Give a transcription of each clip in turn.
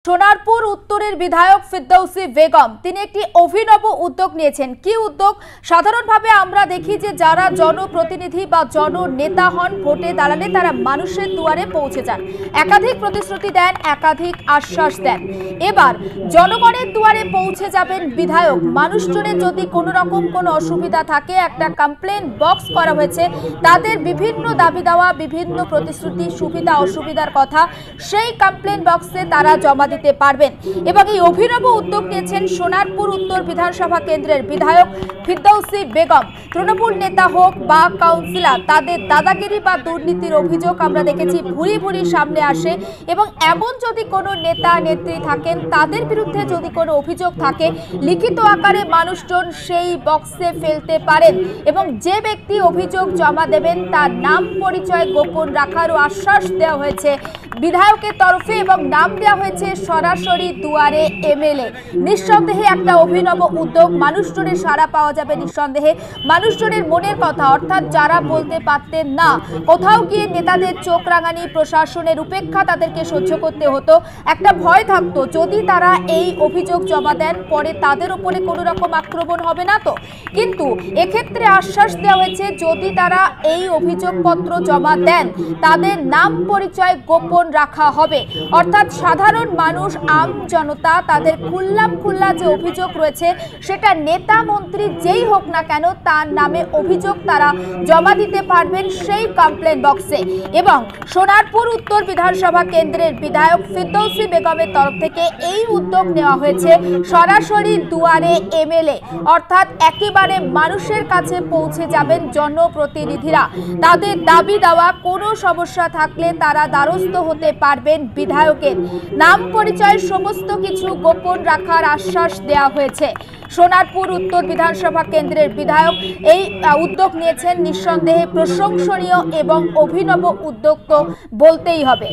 সোনারপুর উত্তরের বিধায়ক ফিরদৌসী বেগম তিনি একটি অভিনব উদ্যোগ নিয়েছেন। কি উদ্যোগ? সাধারণভাবে আমরা দেখি যে যারা জনপ্রতিনিধি বা জননেতা হন, ভোটে দাঁড়ালে তারা মানুষের দুয়ারে পৌঁছে যান, একাধিক প্রতিশ্রুতি দেন, একাধিক আশ্বাস দেন। এবার জনগণের দুয়ারে পৌঁছে যাবেন বিধায়ক। মানুষজনের যদি কোনো রকম কোনো অসুবিধা থাকে, একটা কমপ্লেন বক্স করা হয়েছে, তাদের বিভিন্ন দাবি দেওয়া, বিভিন্ন প্রতিশ্রুতি, সুবিধা অসুবিধার কথা সেই কমপ্লেন বক্সে তারা জমা দিতে পারবেন। এবং এই অভিনব উদ্যোগ নিয়েছেন সোনারপুর উত্তর বিধানসভা কেন্দ্রের বিধায়ক ফিরদৌসী বেগম। তৃণমূল নেতা হোক বা কাউন্সিলর, তাদের দাদাগিরি বা দুর্নীতির অভিযোগ আমরা দেখেছি ভুরি ভুরি সামনে আসে। এবং এমন যদি কোনো নেতা নেত্রী থাকেন, তাদের বিরুদ্ধে যদি কোনো অভিযোগ থাকে, লিখিত আকারে মানুষজন সেই বক্সে ফেলতে পারেন। এবং যে ব্যক্তি অভিযোগ জমা দেবেন তার নাম পরিচয় গোপন রাখারও আশ্বাস দেওয়া হয়েছে বিধায়কের তরফে, এবং নাম দেওয়া হয়েছে সরাসরি দুয়ারে এমএলএ। নিঃসন্দেহে একটা অভিনব উদ্যোগ। মানুষজনের সাড়া পাওয়া যাবে নিঃসন্দেহে। মানুষজনের মনের কথা, অর্থাৎ যারা বলতে পারতেন না, কোথাও গিয়ে নেতাদের চোখ রাঙানি, প্রশাসনের উপেক্ষা তাদেরকে সহ্য করতে হতো, একটা ভয় থাকতো যদি তারা এই অভিযোগ জমা দেন পরে তাদের উপরে কোনো রকম আক্রমণ হবে না তো। কিন্তু এক্ষেত্রে আশ্বাস দেওয়া হয়েছে যদি তারা এই অভিযোগপত্র জমা দেন তাদের নাম পরিচয় গোপন রাখা হবে। অর্থাৎ সাধারণ মানুষ, আম জনতা, তাদের খুল্লা যে অভিযোগ রয়েছে সেটা নেতা মন্ত্রী যেই হোক না কেন তার নামে অভিযোগ তারা জমা দিতে পারবেন সেই কমপ্লেন বক্সে। এবং সোনারপুর উত্তর বিধানসভা কেন্দ্রের বিধায়ক ফিরদৌসী বেগমের তরফ থেকে এই উদ্যোগ নেওয়া হয়েছে সরাসরি দুয়ারে এমএলএ, অর্থাৎ একেবারে মানুষের কাছে পৌঁছে যাবেন জনপ্রতিনিধিরা। তাদের দাবি দেওয়া, কোনো সমস্যা থাকলে তারা দ্বারস্থ হতে পারবেন বিধায়কের। নাম পরিচয়ের সমস্ত কিছু গোপন রাখার আশ্বাস দেওয়া হয়েছে। সোনারপুর উত্তর বিধানসভা কেন্দ্রের বিধায়ক এই উদ্যোগ নিয়েছেন, নিঃসন্দেহে প্রশংসনীয় এবং অভিনব উদ্যোগ তো বলতেই হবে।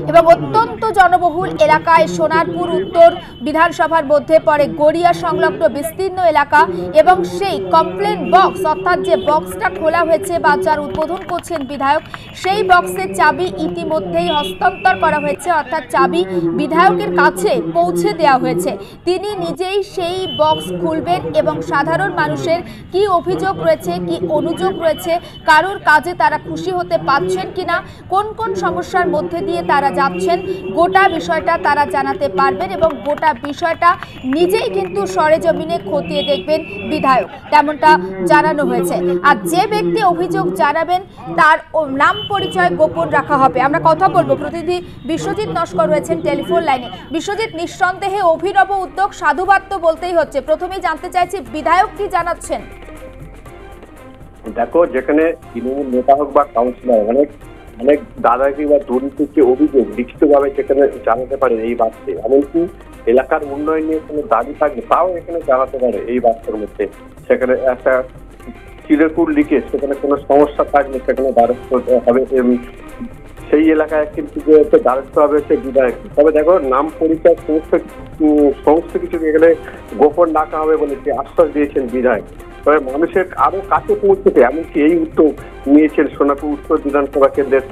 এবং অত্যন্ত জনবহুল এলাকায় সোনারপুর উত্তর বিধানসভার মধ্যে পড়ে গড়িয়া সংলগ্ন বিস্তীর্ণ এলাকা। এবং সেই কমপ্লেন বক্স, অর্থাৎ যে বক্সটা খোলা হয়েছে বা যার উদ্বোধন করছেন বিধায়ক, সেই বক্সের চাবি ইতিমধ্যেই হস্তান্তর করা হয়েছে, অর্থাৎ চাবি বিধায়কের কাছে পৌঁছে দেওয়া হয়েছে। তিনি নিজেই সেই বক্স খুলবেন এবং সাধারণ মানুষের কি অভিযোগ রয়েছে, কি অনুযোগ রয়েছে, কারোর কাজে তারা খুশি হতে পারছেন কিনা, কোন কোন সমস্যার মধ্যে দিয়ে তারা যাচ্ছেন, গোটা বিষয়টা তারা জানাতে পারবেন। এবং গোটা বিষয়টা নিজেই কিন্তু সরেজমিনে খতিয়ে দেখবেন বিধায়ক, তেমনটা জানানো হয়েছে। আর যে ব্যক্তি অভিযোগ জানাবেন তার নাম পরিচয় গোপন রাখা হবে। আমরা কথা বলবো, প্রতিনিধি বিশ্বজিৎ নস্কর রয়েছেন টেলিফোন লাইনে। বিশ্বজিৎ, নিঃসন্দেহে অভিনব উদ্যোগ, সাধুবাদ তো বলতেই হচ্ছে। প্রথমেই জানতে চাইছি বিধায়ক কি জানাচ্ছেন। দেখো, যেখানে তৃণমূল নেতা হোক বা কাউন্সিলর অনেক দাদাগিরি বা দুর্নীতির অভিযোগ লিখিতভাবে সেখানে জানাতে পারে এই বাক্সে, এমনকি এলাকার উন্নয়ন নিয়ে কোনো দাবি থাকবে তাও এখানে জানাতে পারে এই বাক্সের মধ্যে। সেখানে একটা চিলেপুর লিখে সেখানে কোনো সমস্যা থাকলে সেখানে দ্বারস্থ হবে, সেই এলাকায় কিন্তু দ্বারস্থ হবে হচ্ছে বিধায়ক। তবে দেখো, নাম পরিচয় সমস্ত কিছু এখানে গোপন রাখা হবে বলে যে আশ্বাস দিয়েছেন বিধায়ক। তবে মানুষের আরো কাছে পৌঁছতে এমনকি এই উদ্যোগ নিয়েছেন সোনারপুর উত্তর বিধানসভা কেন্দ্রের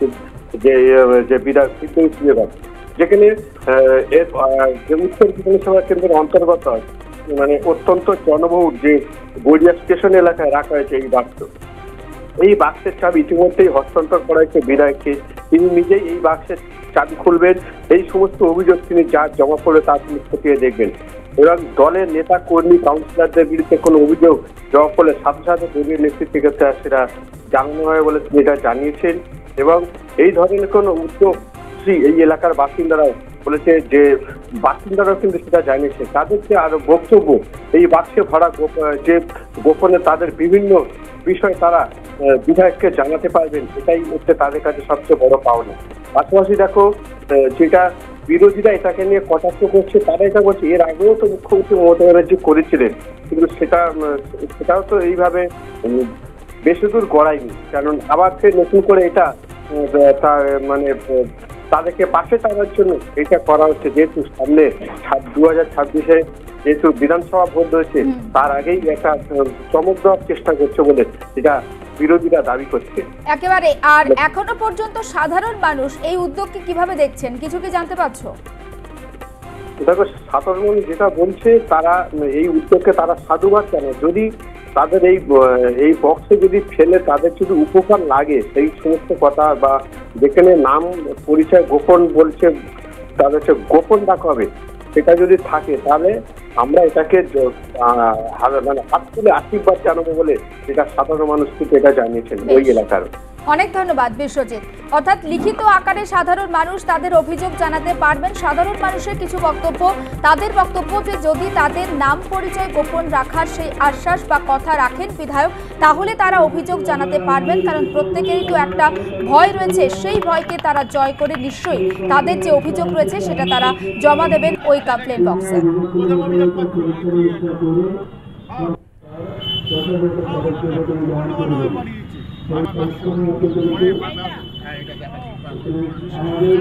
যে বিধায়ক ফিরদৌসী বেগম, যেখানে যে উত্তর বিধানসভা কেন্দ্রের অন্তর্গত মানে অত্যন্ত জনবহুল যে গড়িয়া স্টেশন এলাকায় রাখা হয়েছে এই বাক্স। এই বাক্সের চাবি ইতিমধ্যেই হস্তান্তর করা হয়েছে বিধায়ককে। তিনি নিজেই এই বাক্সের চাবি খুলবেন, এই সমস্ত অভিযোগ তিনি যা জমা পড়ে তা তিনি খতিয়ে দেখবেন। এবং দলের নেতা কর্মী কাউন্সিলরদের বিরুদ্ধে কোনো অভিযোগ জমা পড়লে সাথে সাথে দলীয় নেতৃত্বের কাছে সেটা জানানো হবে বলে তিনি এটা জানিয়েছেন। এবং এই ধরনের কোনো উদ্যোগ এই এলাকার বাসিন্দারাও বলেছে, যে বাসিন্দারাও কিন্তু সেটা জানিয়েছে। তাদের যে আরো বক্তব্য এই বাক্সে ভরা যে গোপনে তাদের বিভিন্ন বিষয় তারা বিধায়ককে জানাতে পারবেন, এটাই হচ্ছে তাদের কাছে সবচেয়ে বড় পাওনা। পাশাপাশি দেখো, যেটা বিরোধীরা এটাকে নিয়ে কটাক্ষ করছে, তারা এটা বলছে এর আগেও তো মুখ্যমন্ত্রী মমতা ব্যানার্জি করেছিলেন, কিন্তু সেটাও তো এইভাবে বেশি দূর গড়ায়নি। কারণ আবার সে নতুন করে এটা মানে তাদেরকে পাশে টানার জন্য এটা করা হচ্ছে। যেহেতু সামনে 2026-এ যেহেতু বিধানসভা ভোট রয়েছে, তার আগেই একটা চমক দেওয়ার চেষ্টা করছে বলে এটা বিরোধীরা দাবি করছে। একেবারে। আর এখনো পর্যন্ত সাধারণ মানুষ এই উদ্যোগকে কিভাবে দেখছেন, কিছু কি জানতে পারছো? দেখো, সাধারণ মানুষ যেটা বলছে, তারা এই উদ্যোগকে তারা সাধুবাদ জানায়। যদি তাদের এই বক্সে যদি ফেলে তাদের যদি উপকার লাগে, সেই সমস্ত কথা বা যেখানে নাম পরিচয় গোপন বলছে, তাদের গোপন রাখা হবে, সেটা যদি থাকে তাহলে আমরা এটাকে মানে হাত তুলে আশীর্বাদ জানাবো বলে এটা সাধারণ মানুষ থেকে এটা জানিয়েছেন ওই এলাকার। অনেক ধন্যবাদ বিশ্বজিৎ। অর্থাৎ লিখিত আকারে সাধারণ মানুষ তাদের অভিযোগ জানাতে পারবেন। সাধারণ মানুষের কিছু বক্তব্য, তাদের বক্তব্য যে যদি তাদের নাম পরিচয় গোপন রাখার সেই আশ্বাস বা কথা রাখেন বিধায়ক, তাহলে তারা অভিযোগ জানাতে পারবেন। কারণ প্রত্যেকেরই তো একটা ভয় রয়েছে, সেই ভয়কে তারা জয় করে নিশ্চয়ই তাদের যে অভিযোগ রয়েছে সেটা তারা জমা দেবেন ওই কমপ্লেন বক্সে। আমাদের